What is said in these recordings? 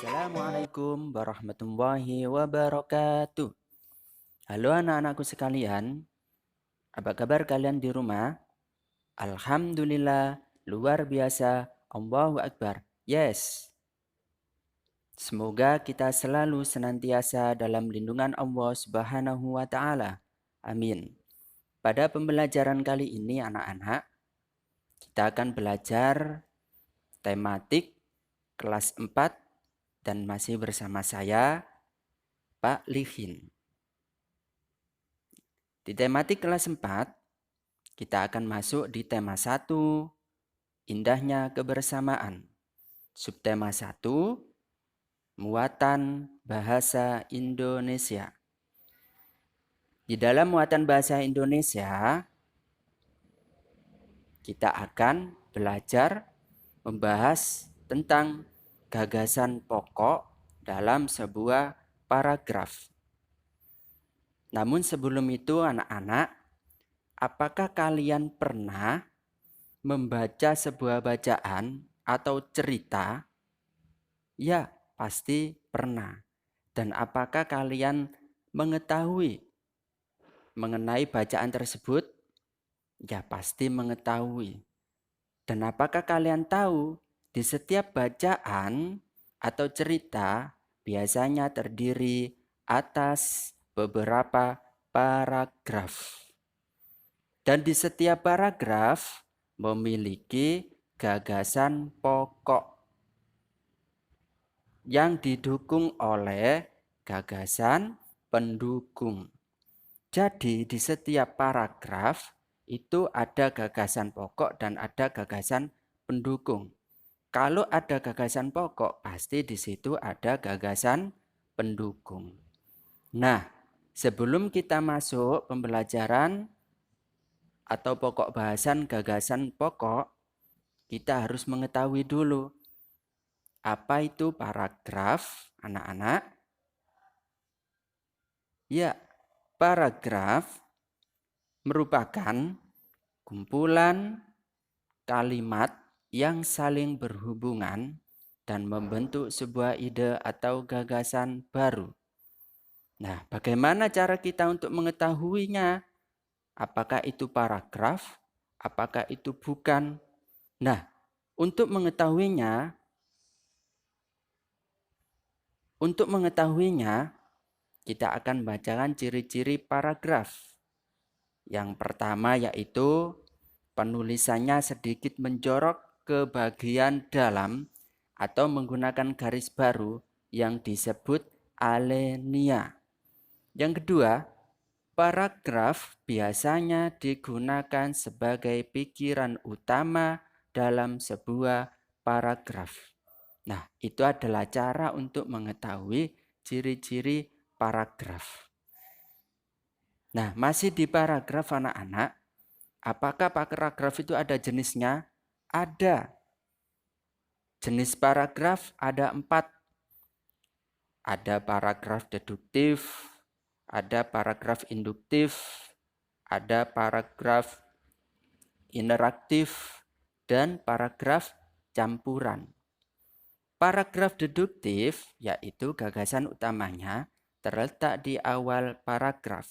Assalamualaikum warahmatullahi wabarakatuh. Halo anak-anakku sekalian, apa kabar kalian di rumah? Alhamdulillah, luar biasa, Allahu Akbar. Yes, semoga kita selalu senantiasa dalam lindungan Allah Subhanahu wa Ta'ala. Amin. Pada pembelajaran kali ini, anak-anak, kita akan belajar tematik kelas 4 dan masih bersama saya, Pak Lihin. Di tematik kelas 4, kita akan masuk di tema 1, indahnya kebersamaan. Subtema 1, muatan bahasa Indonesia. Di dalam muatan bahasa Indonesia, kita akan belajar membahas tentang gagasan pokok dalam sebuah paragraf. Namun sebelum itu anak-anak, apakah kalian pernah membaca sebuah bacaan atau cerita? Ya, pasti pernah. Dan apakah kalian mengetahui mengenai bacaan tersebut? Ya, pasti mengetahui. Dan apakah kalian tahu di setiap bacaan atau cerita biasanya terdiri atas beberapa paragraf. Dan di setiap paragraf memiliki gagasan pokok yang didukung oleh gagasan pendukung. Jadi di setiap paragraf itu ada gagasan pokok dan ada gagasan pendukung. Kalau ada gagasan pokok, pasti di situ ada gagasan pendukung. Nah, sebelum kita masuk pembelajaran atau pokok bahasan gagasan pokok, kita harus mengetahui dulu apa itu paragraf, anak-anak. Ya, paragraf merupakan kumpulan kalimat yang saling berhubungan dan membentuk sebuah ide atau gagasan baru. Nah, bagaimana cara kita untuk mengetahuinya? Apakah itu paragraf? Apakah itu bukan? Nah, untuk mengetahuinya, kita akan bacakan ciri-ciri paragraf. Yang pertama yaitu penulisannya sedikit menjorok ke bagian dalam atau menggunakan garis baru yang disebut alenia. Yang kedua, paragraf biasanya digunakan sebagai pikiran utama dalam sebuah paragraf. Nah, itu adalah cara untuk mengetahui ciri-ciri paragraf. Nah, masih di paragraf anak-anak, apakah paragraf itu ada jenisnya? Ada. Jenis paragraf ada 4. Ada paragraf deduktif, ada paragraf induktif, ada paragraf interaktif, dan paragraf campuran. Paragraf deduktif, yaitu gagasan utamanya, terletak di awal paragraf.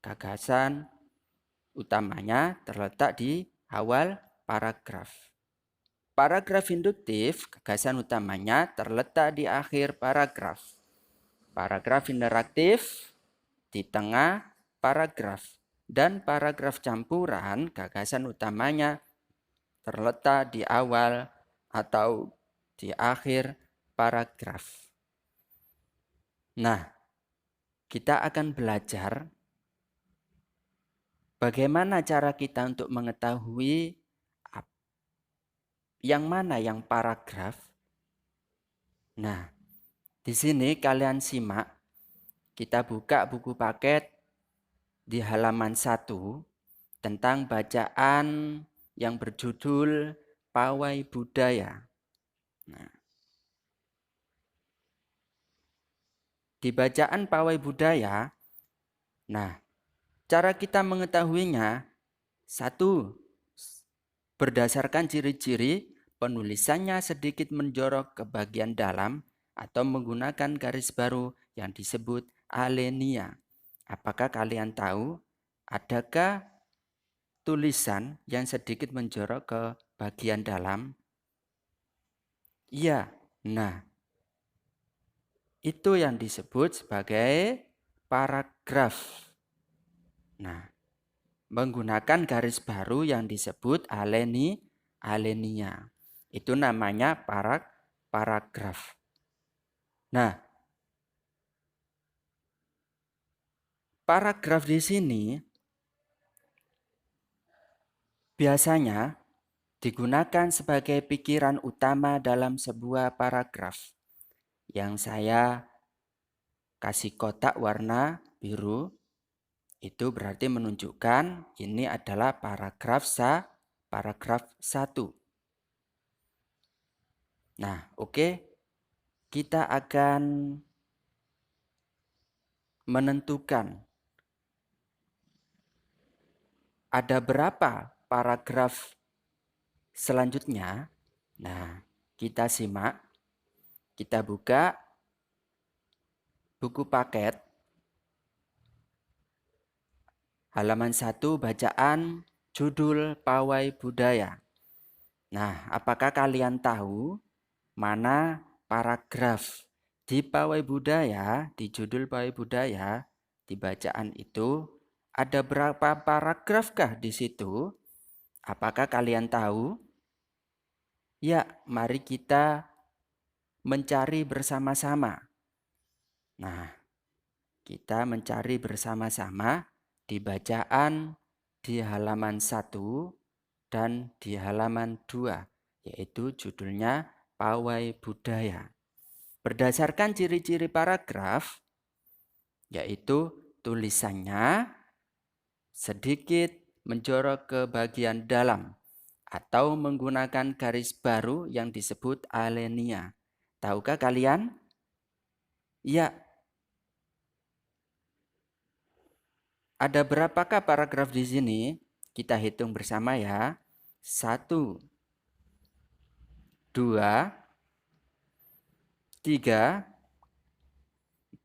Gagasan utamanya terletak di awal paragraf. Paragraf induktif, gagasan utamanya terletak di akhir paragraf. Paragraf interaktif di tengah paragraf. Dan paragraf campuran, gagasan utamanya terletak di awal atau di akhir paragraf. Nah, kita akan belajar bagaimana cara kita untuk mengetahui yang mana yang paragraf. Nah, di sini kalian simak, kita buka buku paket di halaman 1 tentang bacaan yang berjudul Pawai Budaya. Nah, di bacaan Pawai Budaya, nah, cara kita mengetahuinya, 1, berdasarkan ciri-ciri penulisannya sedikit menjorok ke bagian dalam atau menggunakan garis baru yang disebut alenia. Apakah kalian tahu, adakah tulisan yang sedikit menjorok ke bagian dalam? Iya, nah itu yang disebut sebagai paragraf. Nah, menggunakan garis baru yang disebut alenia. Itu namanya paragraf. Nah, paragraf di sini biasanya digunakan sebagai pikiran utama dalam sebuah paragraf. Yang saya kasih kotak warna biru, itu berarti menunjukkan ini adalah paragraf 1. Nah, oke. Kita akan menentukan ada berapa paragraf selanjutnya. Nah, kita simak. Kita buka buku paket. Halaman 1 bacaan judul Pawai Budaya. Nah, apakah kalian tahu mana paragraf di Pawai Budaya, di judul Pawai Budaya, di bacaan itu ada berapa paragrafkah di situ? Apakah kalian tahu? Ya, mari kita mencari bersama-sama. Nah, kita mencari bersama-sama di bacaan di halaman 1 dan di halaman 2, yaitu judulnya Pawai Budaya. Berdasarkan ciri-ciri paragraf, yaitu tulisannya sedikit menjorok ke bagian dalam atau menggunakan garis baru yang disebut alenia. Tahukah kalian? Ya. Ada berapakah paragraf di sini? Kita hitung bersama ya. 1, 2, 3,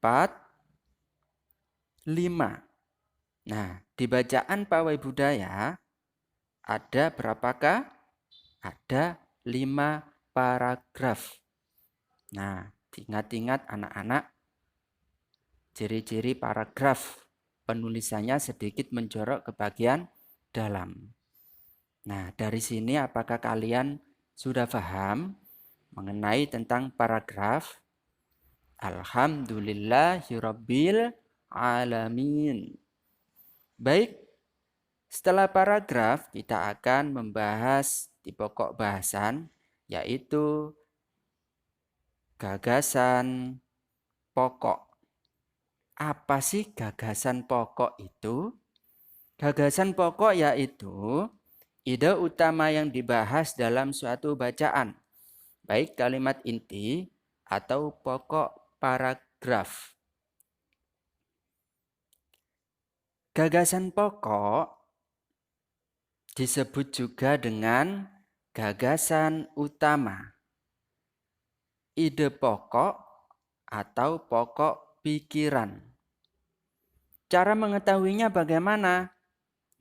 4, 5. Nah, di bacaan Pawai Budaya ada berapakah? Ada 5 paragraf. Nah, ingat-ingat anak-anak, ciri-ciri paragraf penulisannya sedikit menjorok ke bagian dalam. Nah, dari sini apakah kalian sudah paham mengenai tentang paragraf? Alhamdulillahirabbil alamin. Baik, setelah paragraf kita akan membahas di pokok bahasan, yaitu gagasan pokok. Apa sih gagasan pokok itu? Gagasan pokok yaitu ide utama yang dibahas dalam suatu bacaan, baik kalimat inti atau pokok paragraf. Gagasan pokok disebut juga dengan gagasan utama, ide pokok atau pokok pikiran. Cara mengetahuinya bagaimana?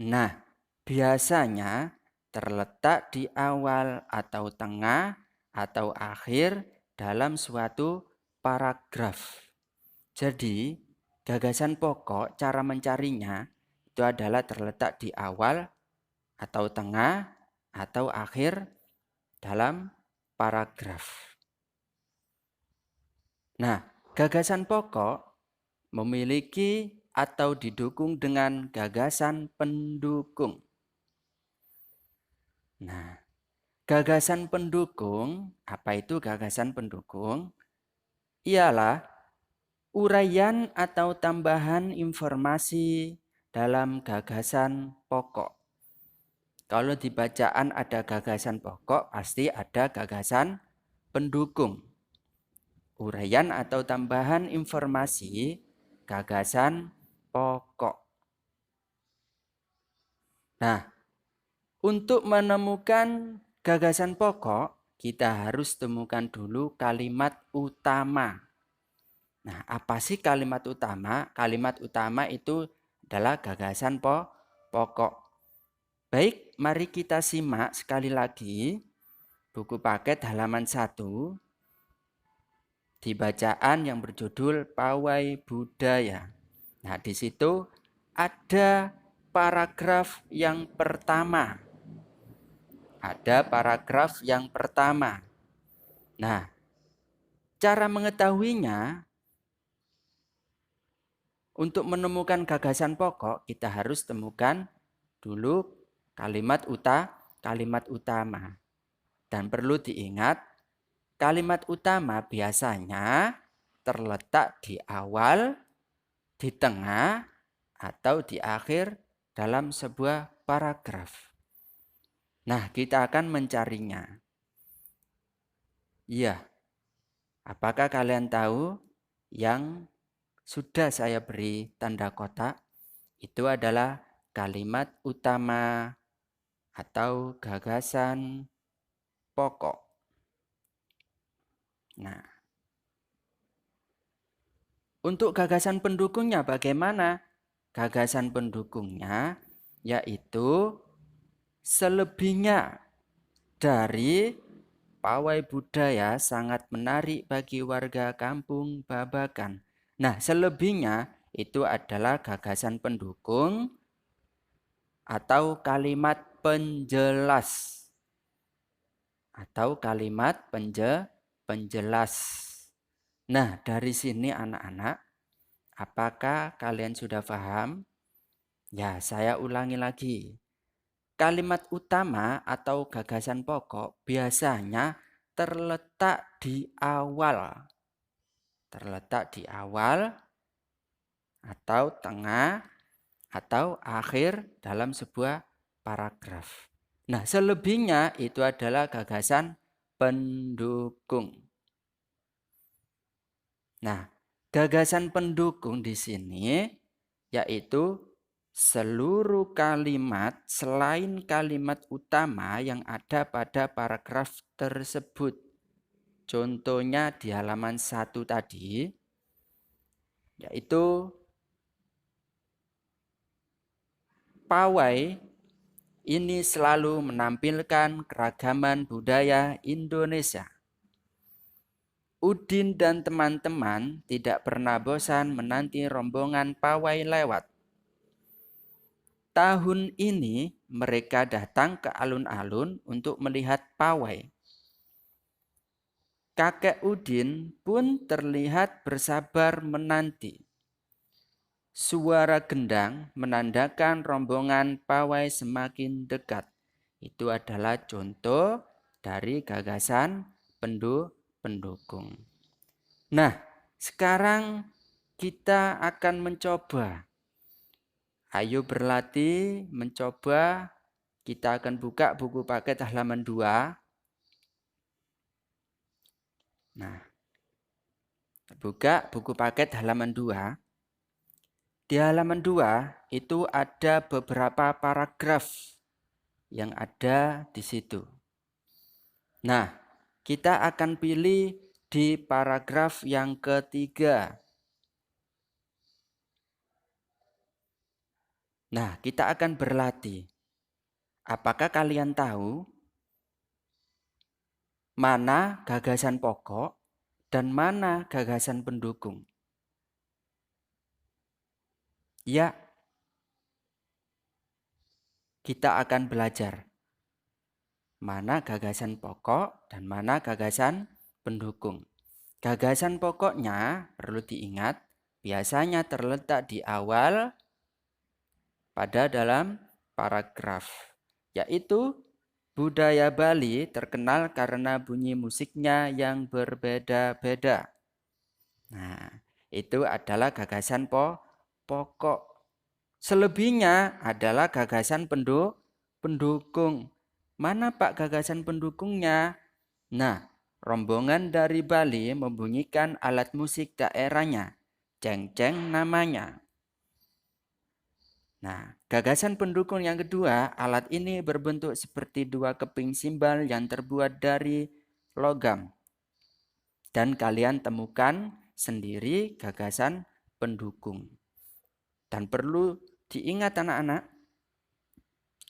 Nah, biasanya terletak di awal atau tengah atau akhir dalam suatu paragraf. Jadi, gagasan pokok cara mencarinya itu adalah terletak di awal atau tengah atau akhir dalam paragraf. Nah, gagasan pokok memiliki atau didukung dengan gagasan pendukung. Nah, gagasan pendukung, apa itu gagasan pendukung? Ialah uraian atau tambahan informasi dalam gagasan pokok. Kalau di bacaan ada gagasan pokok, pasti ada gagasan pendukung. Uraian atau tambahan informasi gagasan pokok. Nah, Untuk menemukan gagasan pokok, kita harus temukan dulu kalimat utama. Nah, apa sih kalimat utama? Kalimat utama itu adalah gagasan pokok. Baik, mari kita simak sekali lagi buku paket halaman 1 di bacaan yang berjudul Pawai Budaya. Nah, di situ ada paragraf yang pertama. Ada paragraf yang pertama. Nah, cara mengetahuinya, untuk menemukan gagasan pokok, kita harus temukan dulu kalimat utama. Dan perlu diingat, kalimat utama biasanya terletak di awal, di tengah, atau di akhir dalam sebuah paragraf. Nah, kita akan mencarinya. Iya, apakah kalian tahu yang sudah saya beri tanda kotak? Itu adalah kalimat utama atau gagasan pokok. Nah, untuk gagasan pendukungnya bagaimana? Gagasan pendukungnya yaitu selebihnya dari pawai budaya sangat menarik bagi warga kampung Babakan. Nah, selebihnya itu adalah gagasan pendukung atau kalimat penjelas. Atau kalimat penjelas. Nah, dari sini anak-anak, apakah kalian sudah paham? Ya, saya ulangi lagi. Kalimat utama atau gagasan pokok biasanya terletak di awal. Terletak di awal atau tengah atau akhir dalam sebuah paragraf. Nah, selebihnya itu adalah gagasan pendukung. Nah, gagasan pendukung di sini yaitu seluruh kalimat selain kalimat utama yang ada pada paragraf tersebut. Contohnya di halaman 1 tadi, yaitu pawai ini selalu menampilkan keragaman budaya Indonesia. Udin dan teman-teman tidak pernah bosan menanti rombongan pawai lewat. Tahun ini mereka datang ke alun-alun untuk melihat pawai. Kakek Udin pun terlihat bersabar menanti. Suara gendang menandakan rombongan pawai semakin dekat. Itu adalah contoh dari gagasan pendukung. Nah, sekarang kita akan mencoba. Ayo berlatih, mencoba. Kita akan buka buku paket halaman 2. Nah, buka buku paket halaman 2. Di halaman 2 itu ada beberapa paragraf yang ada di situ. Nah, kita akan pilih di paragraf yang ketiga. Nah, kita akan berlatih. Apakah kalian tahu mana gagasan pokok dan mana gagasan pendukung? Ya, kita akan belajar mana gagasan pokok dan mana gagasan pendukung. Gagasan pokoknya perlu diingat, biasanya terletak di awal pada dalam paragraf, yaitu budaya Bali terkenal karena bunyi musiknya yang berbeda-beda. Nah, itu adalah gagasan pokok. Selebihnya adalah gagasan pendukung. Mana Pak gagasan pendukungnya? Nah, rombongan dari Bali membunyikan alat musik daerahnya. Cengceng namanya. Nah, gagasan pendukung yang kedua, alat ini berbentuk seperti dua keping simbal yang terbuat dari logam. Dan kalian temukan sendiri gagasan pendukung. Dan perlu diingat anak-anak,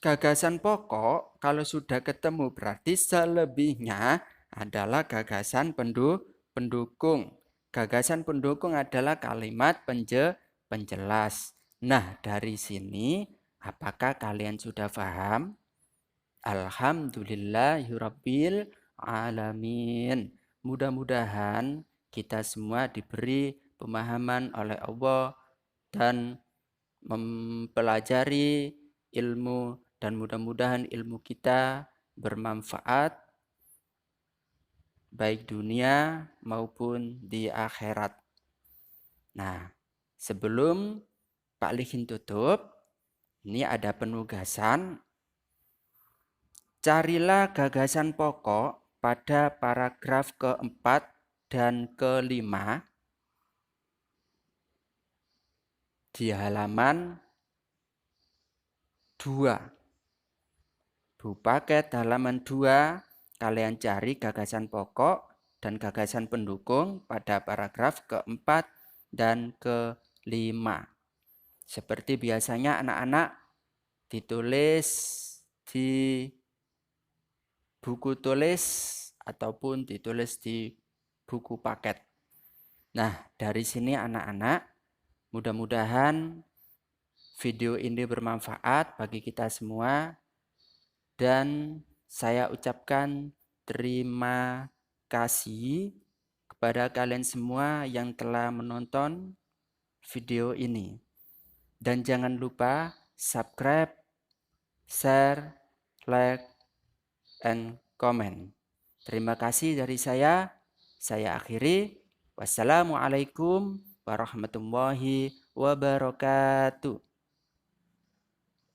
gagasan pokok kalau sudah ketemu berarti selebihnya adalah gagasan pendukung. Gagasan pendukung adalah kalimat penjelas. Nah, dari sini apakah kalian sudah paham? Alhamdulillahirabbil alamin. Mudah-mudahan kita semua diberi pemahaman oleh Allah dan mempelajari ilmu, dan mudah-mudahan ilmu kita bermanfaat baik dunia maupun di akhirat. Nah, sebelum Pak Lihin tutup, ini ada penugasan. Carilah gagasan pokok pada paragraf keempat dan kelima di halaman 2. Bu paket halaman 2, kalian cari gagasan pokok dan gagasan pendukung pada paragraf keempat dan kelima. Seperti biasanya anak-anak ditulis di buku tulis ataupun ditulis di buku paket. Nah, dari sini anak-anak, mudah-mudahan video ini bermanfaat bagi kita semua. Dan saya ucapkan terima kasih kepada kalian semua yang telah menonton video ini. Dan jangan lupa subscribe, share, like, and comment. Terima kasih dari saya. Saya akhiri. Wassalamualaikum warahmatullahi wabarakatuh.